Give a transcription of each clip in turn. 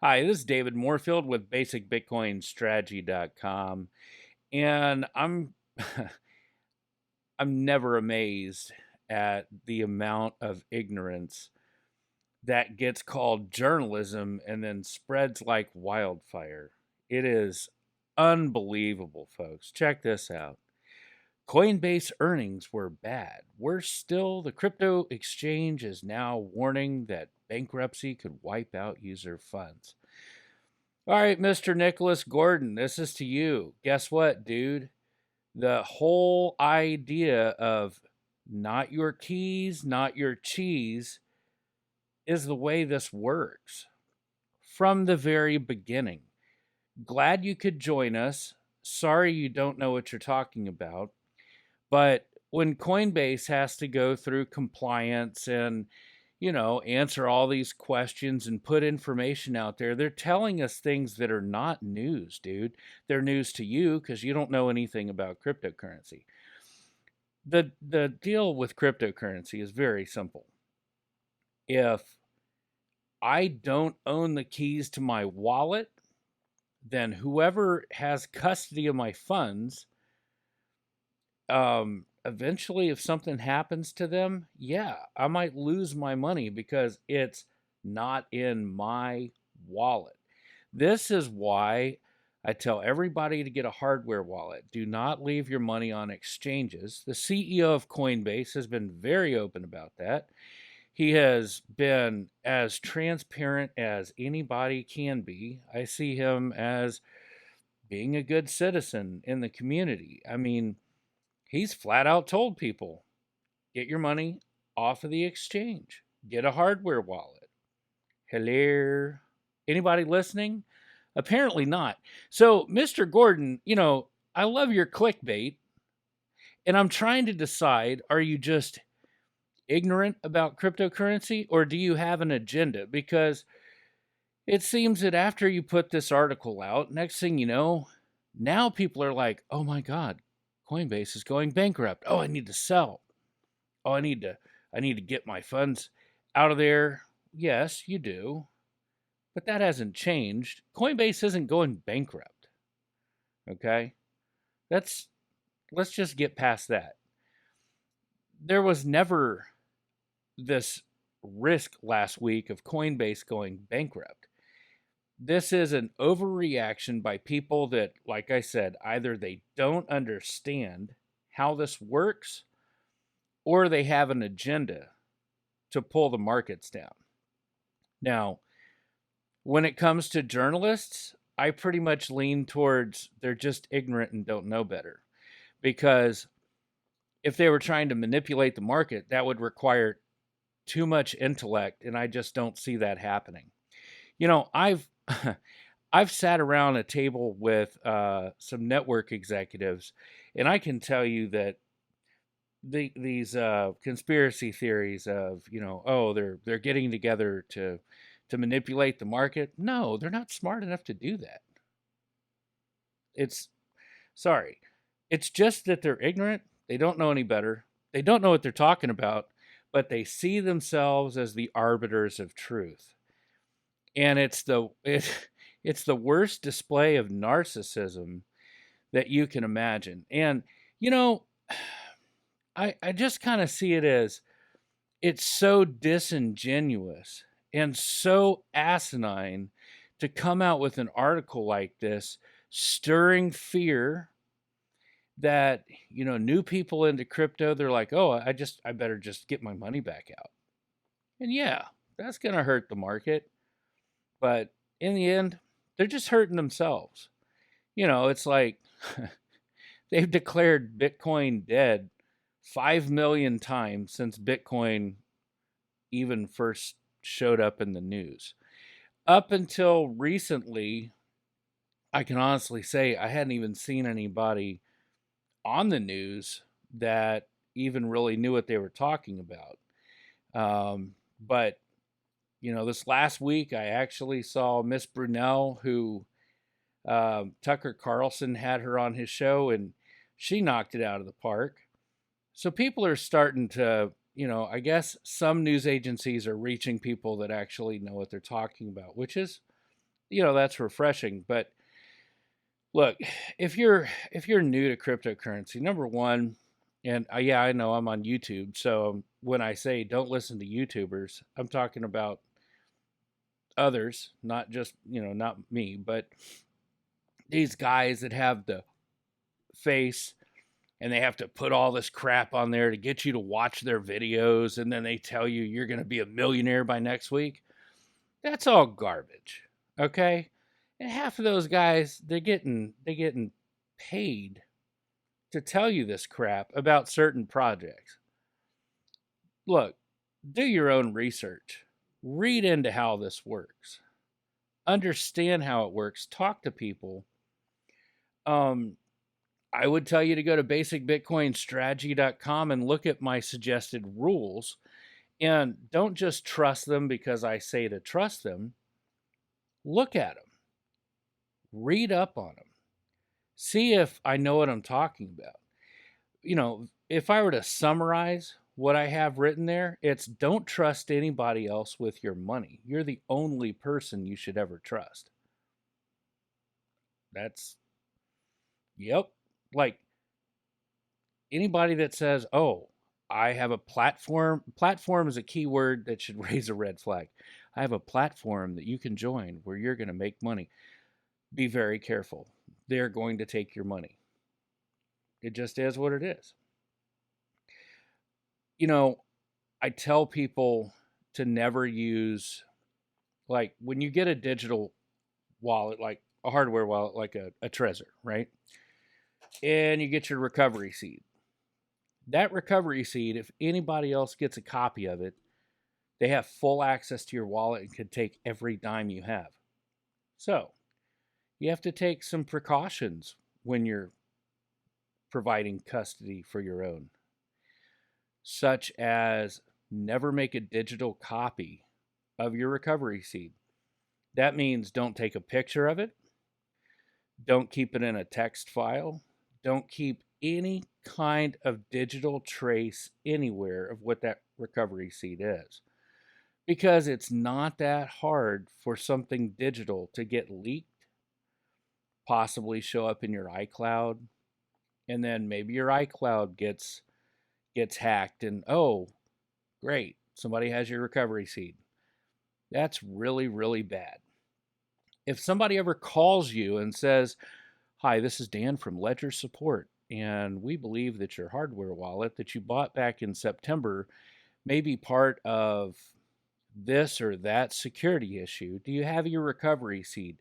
Hi, this is David Moorfield with basicbitcoinstrategy.com, and I'm never amazed at the amount of ignorance that gets called journalism and then spreads like wildfire. It is unbelievable, folks. Check this out. Coinbase earnings were bad. Worse still, the crypto exchange is now warning that bankruptcy could wipe out user funds. All right, Mr. Nicholas Gordon, this is to you. Guess what, dude? The whole idea of not your keys, not your cheese is the way this works from the very beginning. Glad you could join us. Sorry you don't know what you're talking about. But when Coinbase has to go through compliance and answer all these questions and put information out there. They're telling us things that are not news, dude. They're news to you because you don't know anything about cryptocurrency. The deal with cryptocurrency is very simple. If I don't own the keys to my wallet, then whoever has custody of my funds, eventually if something happens to them, yeah, I might lose my money because it's not in my wallet. This is why I tell everybody to get a hardware wallet. Do not leave your money on exchanges. The CEO of Coinbase has been very open about that. He has been as transparent as anybody can be. I see him as being a good citizen in the community. I mean, he's flat out told people, get your money off of the exchange. Get a hardware wallet. Hello? Anybody listening? Apparently not. So, Mr. Gordon, I love your clickbait, and I'm trying to decide, are you just ignorant about cryptocurrency or do you have an agenda? Because it seems that after you put this article out, next thing you know, now people are like, "Oh my god, Coinbase is going bankrupt. Oh, I need to sell. Oh, I need to get my funds out of there." Yes, you do. But that hasn't changed. Coinbase isn't going bankrupt. Okay? That's Let's just get past that. There was never this risk last week of Coinbase going bankrupt. This is an overreaction by people that, like I said, either they don't understand how this works or they have an agenda to pull the markets down. Now, when it comes to journalists, I pretty much lean towards they're just ignorant and don't know better. Because if they were trying to manipulate the market, that would require too much intellect, and I just don't see that happening. I've I've sat around a table with some network executives, and I can tell you that these conspiracy theories of oh, they're getting together to manipulate the market. No, they're not smart enough to do that. It's Sorry, it's just that they're ignorant. They don't know any better. They don't know what they're talking about, but they see themselves as the arbiters of truth, and it's the worst display of narcissism that you can imagine. And you know, I just kind of see it as it's so disingenuous and so asinine to come out with an article like this, stirring fear that new people into crypto. They're like, oh, I better just get my money back out. And yeah, that's going to hurt the market, but in the end, they're just hurting themselves. It's like they've declared Bitcoin dead 5 million times since Bitcoin even first showed up in the news. Up until recently, I can honestly say I hadn't even seen anybody on the news that even really knew what they were talking about. But this last week I actually saw Miss Brunel, who Tucker Carlson had her on his show, and she knocked it out of the park. So people are starting to, I guess some news agencies are reaching people that actually know what they're talking about, which is that's refreshing. But look, if you're new to cryptocurrency, number one, and yeah, I know I'm on YouTube, so when I say don't listen to YouTubers, I'm talking about others, not just, not me, but these guys that have the face and they have to put all this crap on there to get you to watch their videos, and then they tell you you're going to be a millionaire by next week. That's all garbage. Okay? And half of those guys, they're getting paid to tell you this crap about certain projects. Look, do your own research. Read into how this works. Understand how it works. Talk to people. Um, I would tell you to go to basicbitcoinstrategy.com and look at my suggested rules. And don't just trust them because I say to trust them. Look at them. Read up on them. See if I know what I'm talking about. If I were to summarize what I have written there, it's don't trust anybody else with your money. You're the only person you should ever trust. That's, yep. Like anybody that says, oh, I have a platform is a key word that should raise a red flag. I have a platform that you can join where you're going to make money. Be very careful. They're going to take your money. It just is what it is. I tell people to never use, like, when you get a digital wallet, like a hardware wallet, like a Trezor, right? And you get your recovery seed. That recovery seed, if anybody else gets a copy of it, they have full access to your wallet and can take every dime you have. So you have to take some precautions when you're providing custody for your own, such as never make a digital copy of your recovery seed. That means don't take a picture of it. Don't keep it in a text file. Don't keep any kind of digital trace anywhere of what that recovery seed is. Because it's not that hard for something digital to get leaked, possibly show up in your iCloud, and then maybe your iCloud gets hacked and oh, great, somebody has your recovery seed. That's really, really bad. If somebody ever calls you and says, hi, this is Dan from Ledger Support, and we believe that your hardware wallet that you bought back in September may be part of this or that security issue. Do you have your recovery seed?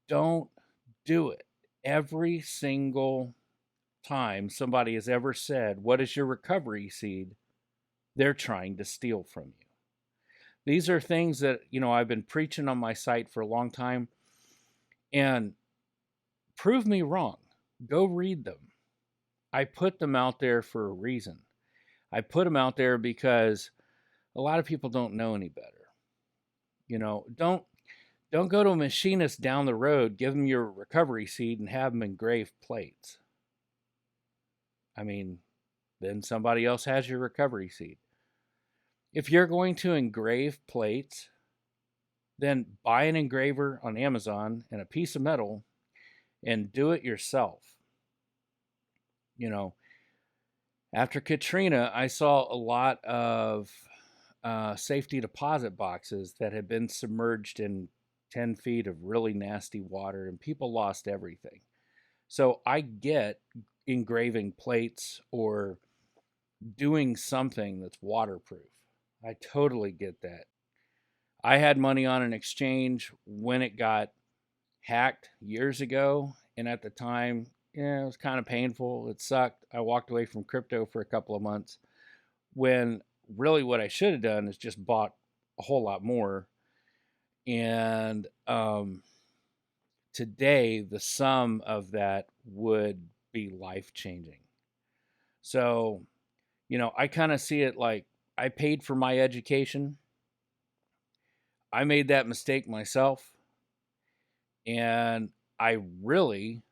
Don't do it. Every single time somebody has ever said, what is your recovery seed? They're trying to steal from you. These are things that, I've been preaching on my site for a long time, and prove me wrong. Go read them. I put them out there for a reason. I put them out there because a lot of people don't know any better. Don't go to a machinist down the road, give them your recovery seed, and have them engrave plates. I mean, then somebody else has your recovery seed. If you're going to engrave plates, then buy an engraver on Amazon and a piece of metal and do it yourself. After Katrina, I saw a lot of safety deposit boxes that had been submerged in 10 feet of really nasty water, and people lost everything. So I get engraving plates or doing something that's waterproof. I totally get that. I had money on an exchange when it got hacked years ago, and at the time, it was kind of painful. It sucked. I walked away from crypto for a couple of months when really what I should have done is just bought a whole lot more. And today, the sum of that would be life-changing. So, I kind of see it like I paid for my education. I made that mistake myself. And I really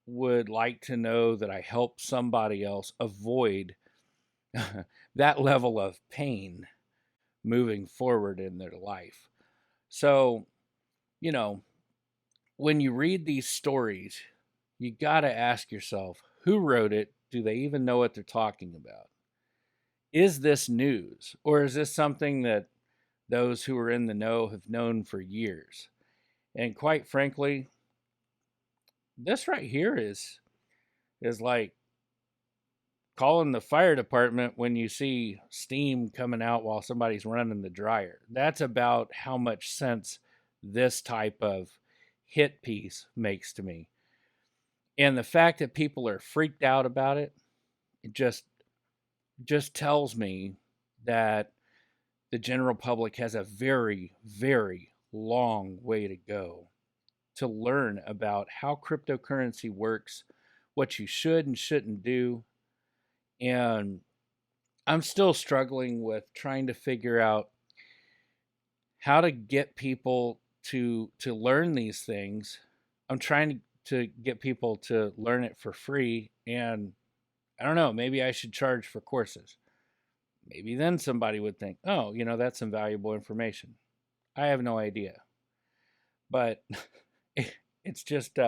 would like to know that I helped somebody else avoid that level of pain moving forward in their life. So, you know, when you read these stories, you got to ask yourself, who wrote it? Do they even know what they're talking about? Is this news, or is this something that those who are in the know have known for years? And quite frankly, this right here is like calling the fire department when you see steam coming out while somebody's running the dryer. That's about how much sense this type of hit piece makes to me. And the fact that people are freaked out about it, it just tells me that the general public has a very, very long way to go to learn about how cryptocurrency works, what you should and shouldn't do. And I'm still struggling with trying to figure out how to get people to learn these things. I'm trying to get people to learn it for free, and I don't know, maybe I should charge for courses. Maybe then somebody would think, "Oh, that's some valuable information." I have no idea. But it's just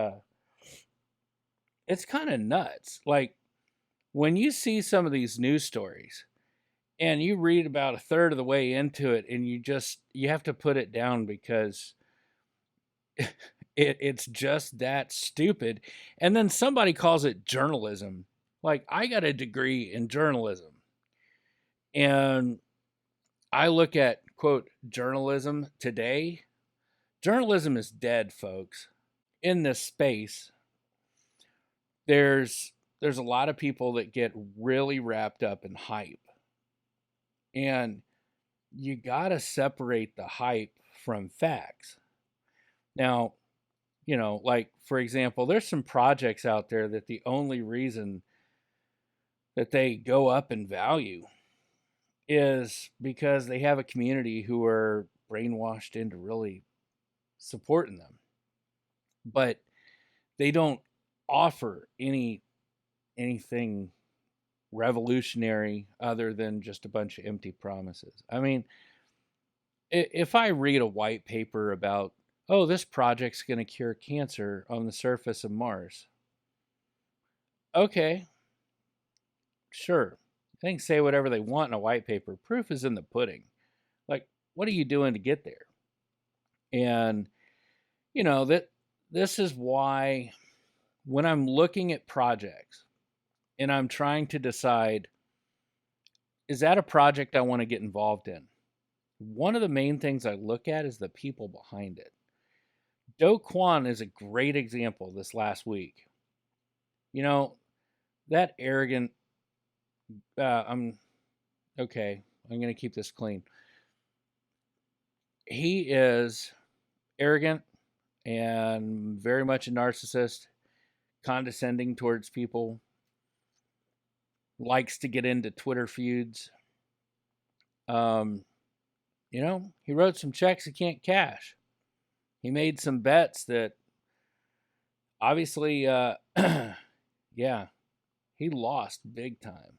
it's kind of nuts. Like when you see some of these news stories and you read about a third of the way into it and you have to put it down because it's just that stupid. And then somebody calls it journalism. Like I got a degree in journalism, and I look at quote journalism today. Journalism is dead, folks. In this space, there's a lot of people that get really wrapped up in hype, and you got to separate the hype from facts. Now, like for example, there's some projects out there that the only reason that they go up in value is because they have a community who are brainwashed into really supporting them. But they don't offer anything revolutionary other than just a bunch of empty promises. I mean, if I read a white paper about, oh, this project's going to cure cancer on the surface of Mars, okay, sure. They can say whatever they want in a white paper. Proof is in the pudding. Like, what are you doing to get there? And that this is why when I'm looking at projects and I'm trying to decide, is that a project I want to get involved in? One of the main things I look at is the people behind it. Do Kwon is a great example this last week. That arrogant, I'm okay, I'm going to keep this clean. He is arrogant and very much a narcissist, condescending towards people, likes to get into Twitter feuds. He wrote some checks he can't cash. He made some bets that obviously, yeah, he lost big time.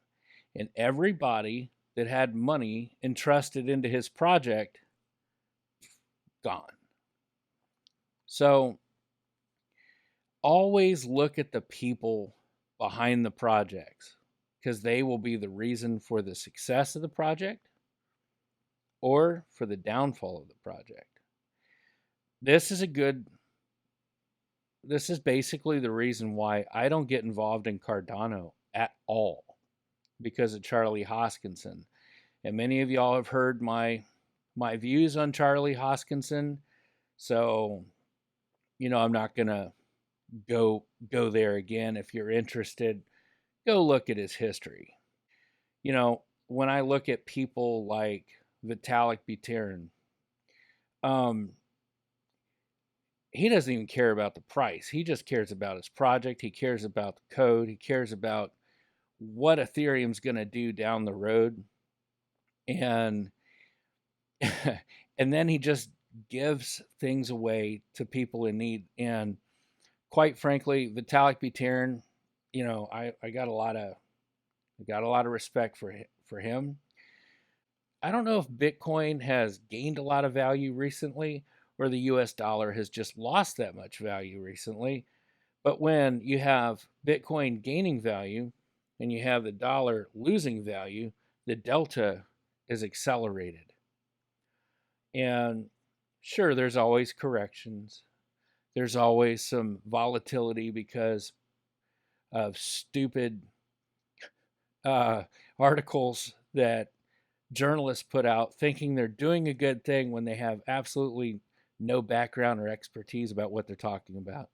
And everybody that had money entrusted into his project, gone. So always look at the people behind the projects because they will be the reason for the success of the project or for the downfall of the project. This is basically the reason why I don't get involved in Cardano at all, because of Charlie Hoskinson. And many of y'all have heard my views on Charlie Hoskinson. So, I'm not going to go there again. If you're interested, go look at his history. When I look at people like Vitalik Buterin, he doesn't even care about the price. He just cares about his project. He cares about the code. He cares about what Ethereum's going to do down the road. And and then he just gives things away to people in need. And quite frankly, Vitalik Buterin, I got a lot of respect for him. I don't know if Bitcoin has gained a lot of value recently, or the US dollar has just lost that much value recently. But when you have Bitcoin gaining value and you have the dollar losing value, the delta is accelerated. And sure, there's always corrections. There's always some volatility because of stupid articles that journalists put out thinking they're doing a good thing when they have absolutely no background or expertise about what they're talking about.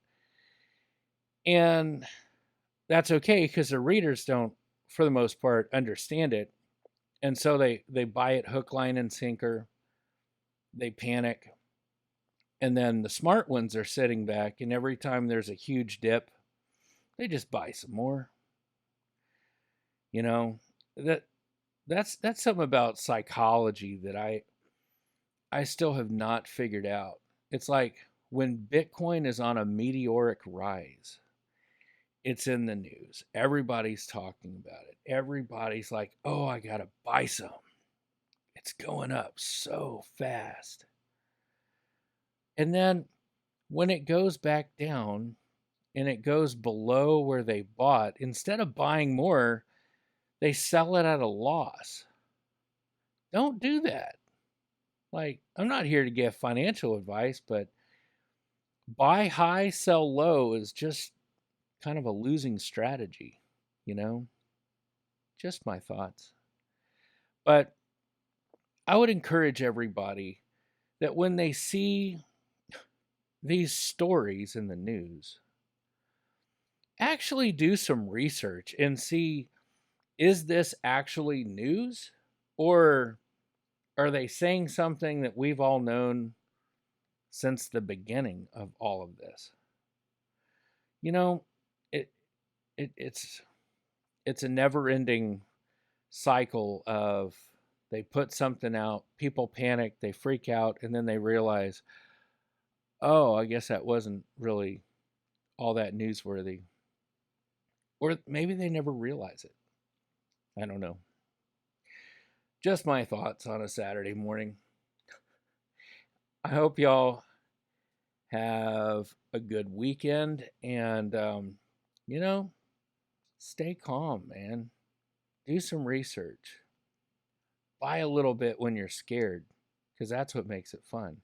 And that's okay because the readers don't, for the most part, understand it. And so they buy it hook, line, and sinker. They panic. And then the smart ones are sitting back, and every time there's a huge dip, they just buy some more. You know, that's something about psychology that I still have not figured out. It's like when Bitcoin is on a meteoric rise, it's in the news. Everybody's talking about it. Everybody's like, "Oh, I got to buy some. It's going up so fast." And then when it goes back down and it goes below where they bought, instead of buying more, they sell it at a loss. Don't do that. Like, I'm not here to give financial advice, but buy high, sell low is just kind of a losing strategy, you know? Just my thoughts. But I would encourage everybody that when they see these stories in the news, actually do some research and see, is this actually news? Or are they saying something that we've all known since the beginning of all of this? You know, it, it's a never-ending cycle of they put something out, people panic, they freak out, and then they realize, oh, I guess that wasn't really all that newsworthy. Or maybe they never realize it. I don't know. Just my thoughts on a Saturday morning. I hope y'all have a good weekend and, you know, stay calm, man. Do some research. Buy a little bit when you're scared because that's what makes it fun.